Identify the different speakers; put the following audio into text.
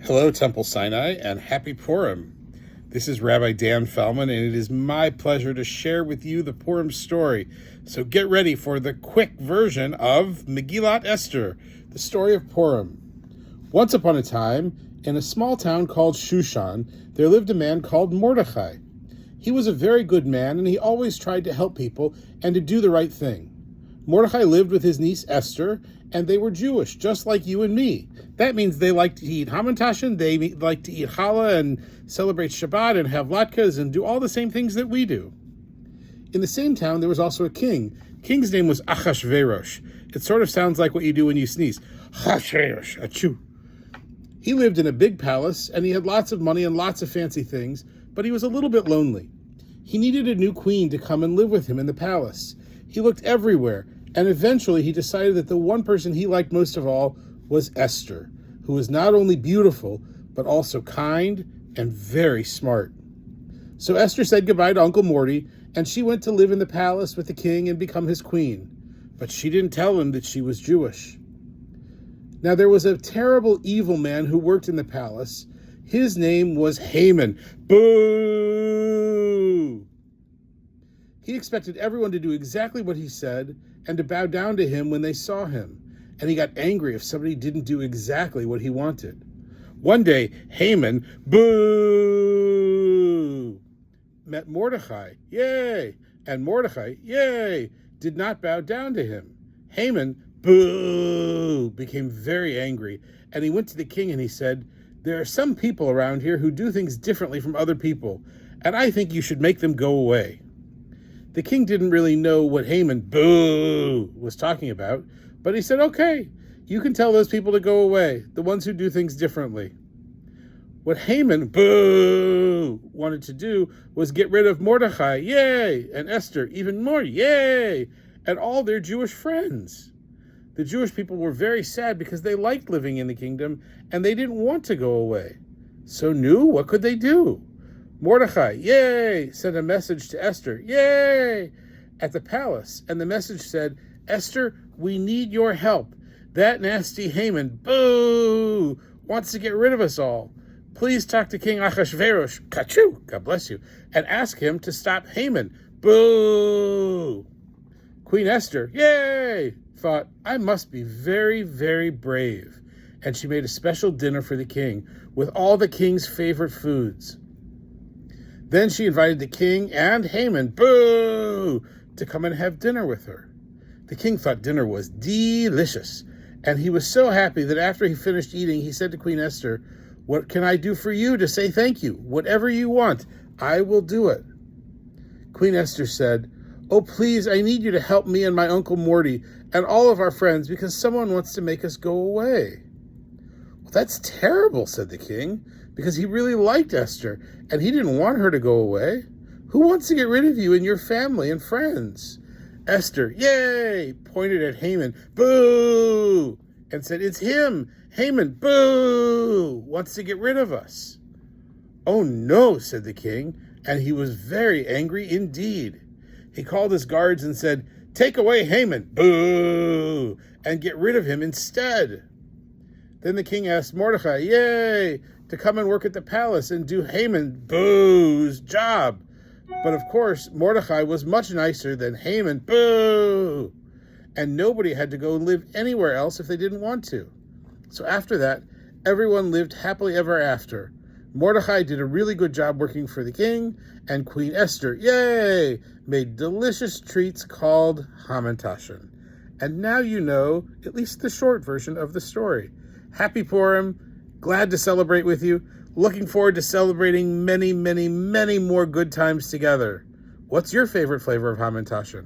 Speaker 1: Hello, Temple Sinai, and happy Purim. This is Rabbi Dan Fellman, and it is my pleasure to share with you the Purim story. So get ready for the quick version of Megillah Esther, the story of Purim. Once upon a time, in a small town called Shushan, there lived a man called Mordechai. He was a very good man, and he always tried to help people and to do the right thing. Mordechai lived with his niece Esther, and they were Jewish, just like you and me. That means they like to eat hamantashen, they like to eat challah and celebrate Shabbat and have latkes and do all the same things that we do. In the same town, there was also a king. King's name was Achashverosh. It sort of sounds like what you do when you sneeze. Achashverosh, achoo. He lived in a big palace, and he had lots of money and lots of fancy things, but he was a little bit lonely. He needed a new queen to come and live with him in the palace. He looked everywhere, and eventually he decided that the one person he liked most of all was Esther, who was not only beautiful, but also kind and very smart. So Esther said goodbye to Uncle Morty, and she went to live in the palace with the king and become his queen. But she didn't tell him that she was Jewish. Now there was a terrible evil man who worked in the palace. His name was Haman. Boo! He expected everyone to do exactly what he said and to bow down to him when they saw him. And he got angry if somebody didn't do exactly what he wanted. One day, Haman, boo, met Mordechai, yay, and Mordechai, yay, did not bow down to him. Haman, boo, became very angry, and he went to the king and he said, "There are some people around here who do things differently from other people, and I think you should make them go away." The king didn't really know what Haman, boo, was talking about, but he said, "Okay, you can tell those people to go away, the ones who do things differently." What Haman, boo, wanted to do was get rid of Mordechai, yay, and Esther, even more, yay, and all their Jewish friends. The Jewish people were very sad because they liked living in the kingdom, and they didn't want to go away. So what could they do? Mordechai, yay, sent a message to Esther, yay, at the palace. And the message said, "Esther, we need your help. That nasty Haman, boo, wants to get rid of us all. Please talk to King Achashverosh, kachoo, God bless you, and ask him to stop Haman, boo." Queen Esther, yay, thought, I must be very, very brave. And she made a special dinner for the king with all the king's favorite foods. Then she invited the king and Haman, boo, to come and have dinner with her. The king thought dinner was delicious, and he was so happy that after he finished eating, he said to Queen Esther, "What can I do for you to say thank you? Whatever you want, I will do it." Queen Esther said, "Oh, please, I need you to help me and my Uncle Morty and all of our friends because someone wants to make us go away." "Well, that's terrible," said the king, because he really liked Esther, and he didn't want her to go away. "Who wants to get rid of you and your family and friends?" Esther, yay, pointed at Haman, boo, and said, "It's him, Haman, boo, wants to get rid of us." "Oh no," said the king, and he was very angry indeed. He called his guards and said, "Take away Haman, boo, and get rid of him instead." Then the king asked Mordechai, yay, to come and work at the palace and do Haman, boo's job. But of course, Mordechai was much nicer than Haman, boo, and nobody had to go live anywhere else if they didn't want to. So after that, everyone lived happily ever after. Mordechai did a really good job working for the king, and Queen Esther, yay, made delicious treats called hamantashen. And now you know at least the short version of the story. Happy Purim. Glad to celebrate with you. Looking forward to celebrating many, many, many more good times together. What's your favorite flavor of hamantashen?